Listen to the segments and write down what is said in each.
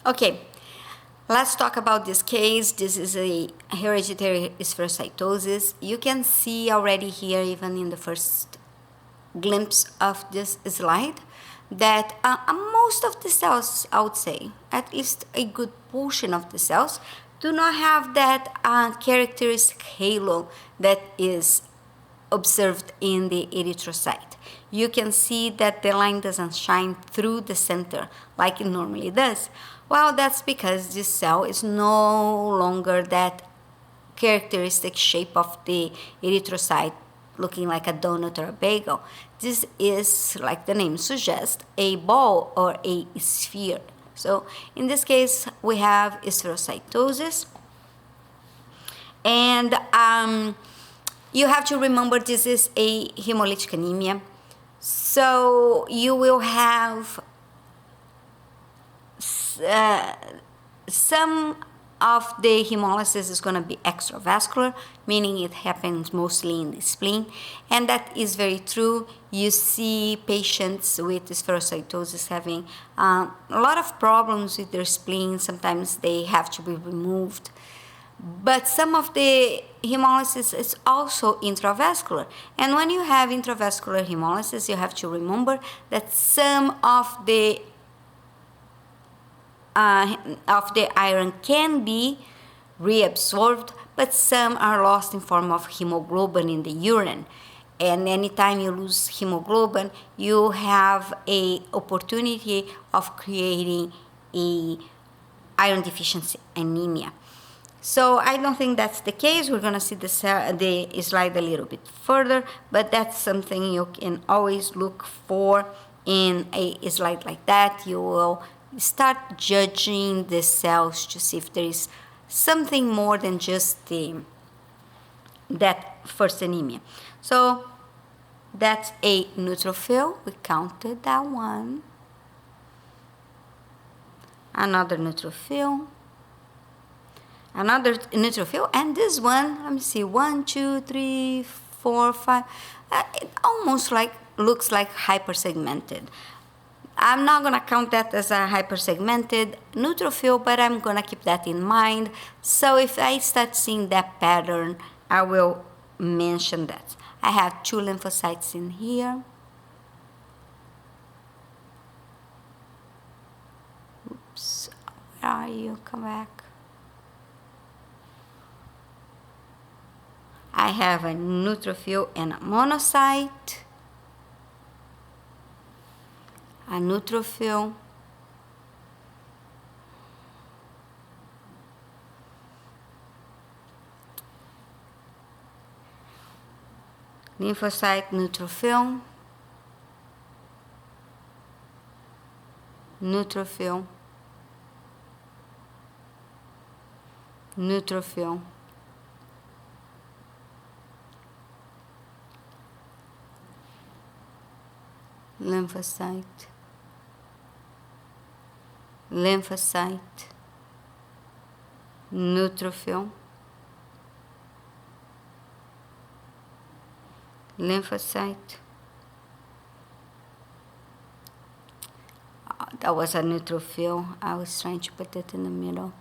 Okay, let's talk about this case. This is a hereditary spherocytosis. You can see already here, even in the first glimpse of this slide, that most of the cells, I would say, at least a good portion of the cells, do not have that characteristic halo that is observed in the erythrocyte. You can see that the line doesn't shine through the center like it normally does. Well, that's because this cell is no longer that characteristic shape of the erythrocyte, looking like a donut or a bagel. This is, like the name suggests, a ball or a sphere. So in this case, we have spherocytosis. And you have to remember this is a hemolytic anemia. So you will have some of the hemolysis is going to be extravascular, meaning it happens mostly in the spleen, and that is very true. You see patients with spherocytosis having a lot of problems with their spleen. Sometimes they have to be removed. But some of the hemolysis is also intravascular. And when you have intravascular hemolysis, you have to remember that some of the iron can be reabsorbed, but some are lost in form of hemoglobin in the urine. And anytime you lose hemoglobin, you have a opportunity of creating a iron deficiency anemia. So I don't think that's the case. We're going to see the slide a little bit further, but that's something you can always look for in a slide like that. You will start judging the cells to see if there is something more than just that first anemia. So that's a neutrophil. We counted that one. Another neutrophil. Another neutrophil, and this one, let me see, 1, 2, 3, 4, 5. It almost looks like hypersegmented. I'm not going to count that as a hypersegmented neutrophil, but I'm going to keep that in mind. So if I start seeing that pattern, I will mention that. I have 2 lymphocytes in here. Oops, where are you? Come back. I have a neutrophil and a monocyte. A neutrophil. Lymphocyte, neutrophil. Neutrophil. Neutrophil. Lymphocyte, lymphocyte, neutrophil, lymphocyte. Oh, that was a neutrophil. I was trying to put it in the middle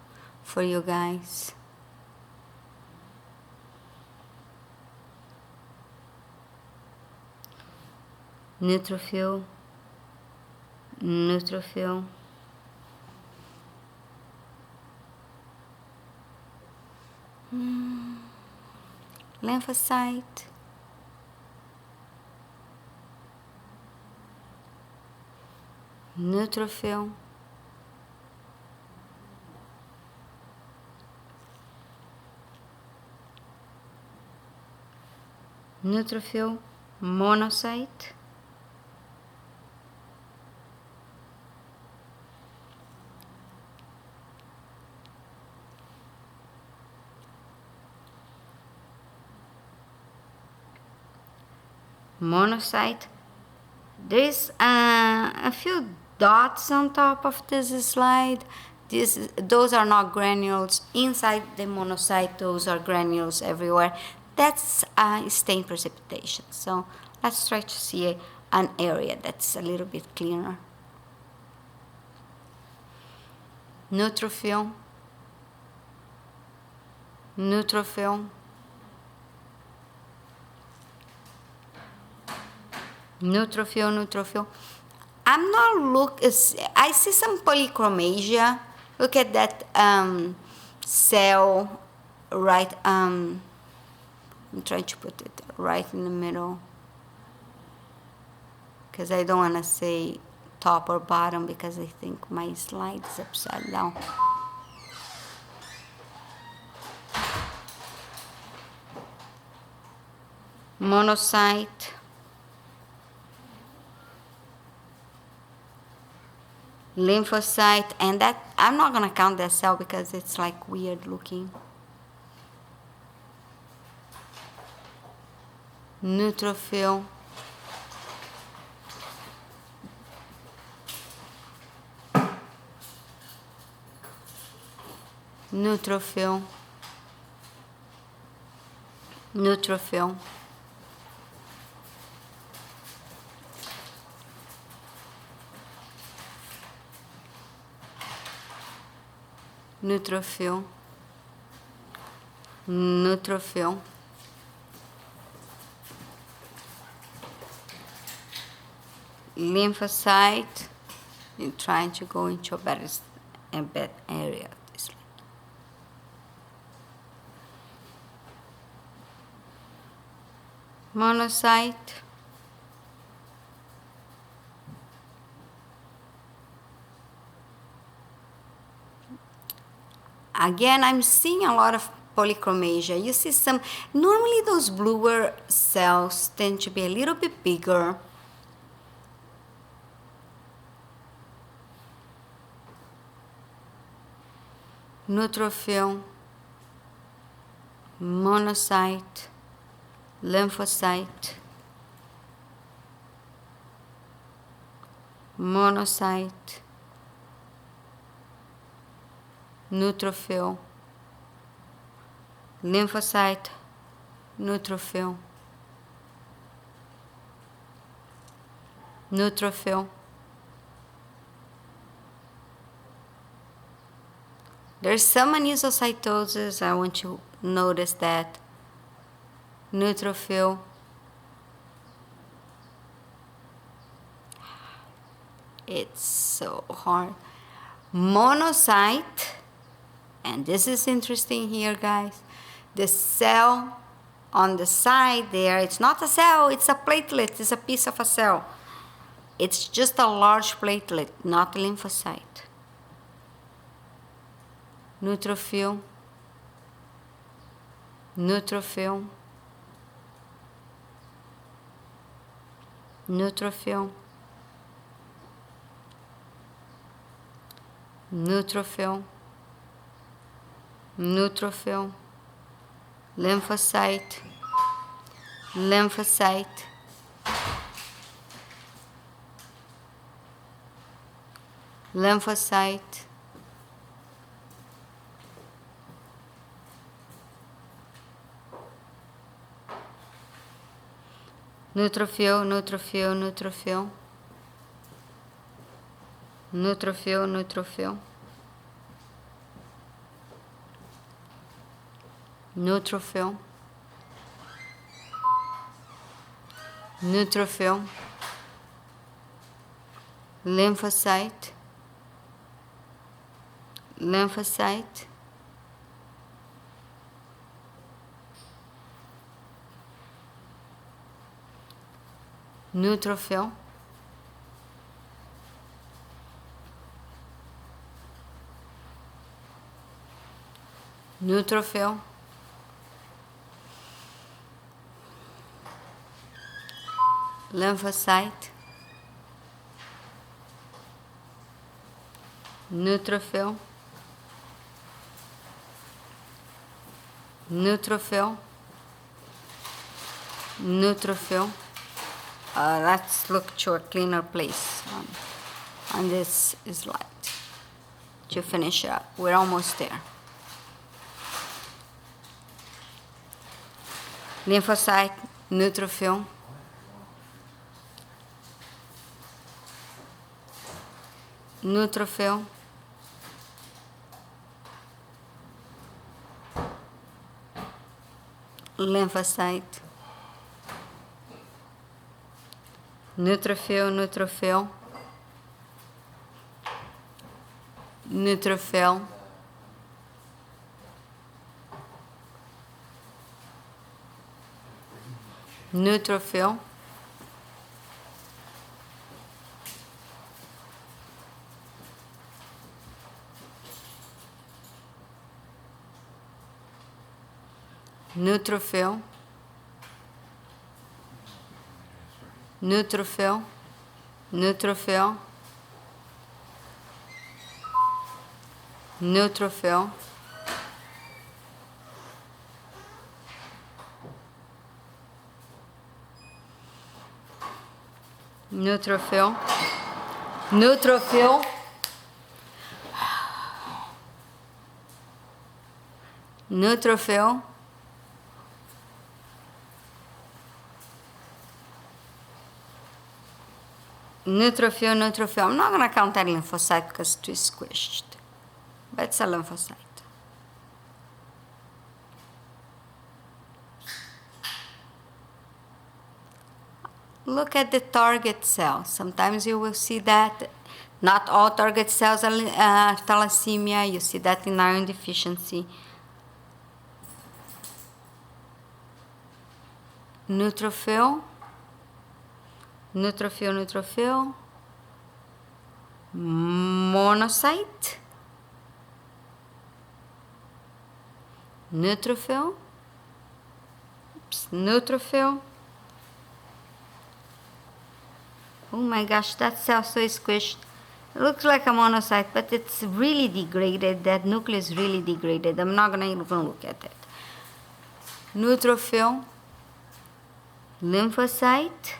for you guys. Neutrophil, neutrophil, lymphocyte, neutrophil, neutrophil, monocyte, monocyte. There's a few dots on top of this slide. Those are not granules. Inside the monocyte, those are granules everywhere. That's stain precipitation. So let's try to see an area that's a little bit cleaner. neutrophil, neutrophil, neutrophil, neutrophil. I'm not I see some polychromasia. Look at that cell right, I'm trying to put it right in the middle, because I don't want to say top or bottom, because I think my slide is upside down. Monocyte, lymphocyte, and that I'm not gonna count that cell because it's like weird looking. Neutrophil, neutrophil, neutrophil, neutrophil, neutrophil, lymphocyte. I'm trying to go into a better area. Monocyte, again, I'm seeing a lot of polychromasia. You see some, normally those bluer cells tend to be a little bit bigger. Neutrophil, monocyte, lymphocyte, monocyte, neutrophil, lymphocyte, neutrophil, neutrophil. There's some anisocytosis. I want you to notice that. Neutrophil, it's so hard. Monocyte, and this is interesting here, guys. The cell on the side there, it's not a cell, it's a platelet, it's a piece of a cell. It's just a large platelet, not a lymphocyte. Neutrophil, neutrophil, neutrophil, neutrophil, neutrophil, lymphocyte, lymphocyte, lymphocyte, neutrophil, neutrophil, neutrophil, neutrophil, neutrophil, neutrophil, neutrophil, lymphocyte, lymphocyte, neutrophil, neutrophil, lymphocyte, neutrophil, neutrophil, neutrophil. Let's look to a cleaner place on this slide to finish up. We're almost there. Lymphocyte, neutrophil, neutrophil, lymphocyte, neutrophil, neutrophil, neutrophil, neutrophil, neutrophil, neutrophil, neutrophil, neutrophil, neutrophil, neutrophil, neutrophil, neutrophil, neutrophil. I'm not going to count that lymphocyte because it's too squished, but it's a lymphocyte. Look at the target cell. Sometimes you will see that not all target cells are thalassemia. You see that in iron deficiency. Neutrophil, neutrophil, neutrophil, monocyte, neutrophil, neutrophil. Oh my gosh, that cell so squished. It looks like a monocyte, but it's really degraded. That nucleus is really degraded. I'm not going to even look at it. Neutrophil, lymphocyte,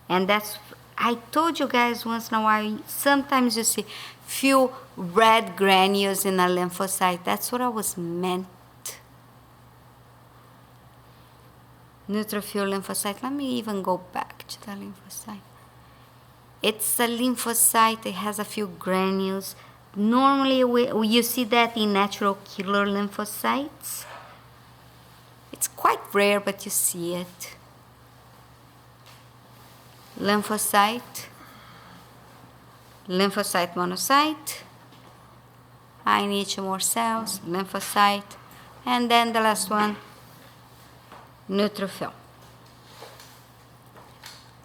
and that's, I told you guys once in a while, sometimes you see few red granules in a lymphocyte. That's what I was meant. Neutrophil, lymphocyte. Let me even go back to the lymphocyte. It's a lymphocyte. It has a few granules. Normally, you see that in natural killer lymphocytes. It's quite rare, but you see it. Lymphocyte, lymphocyte, monocyte. I need 2 more cells. Lymphocyte, and then the last one, neutrophil.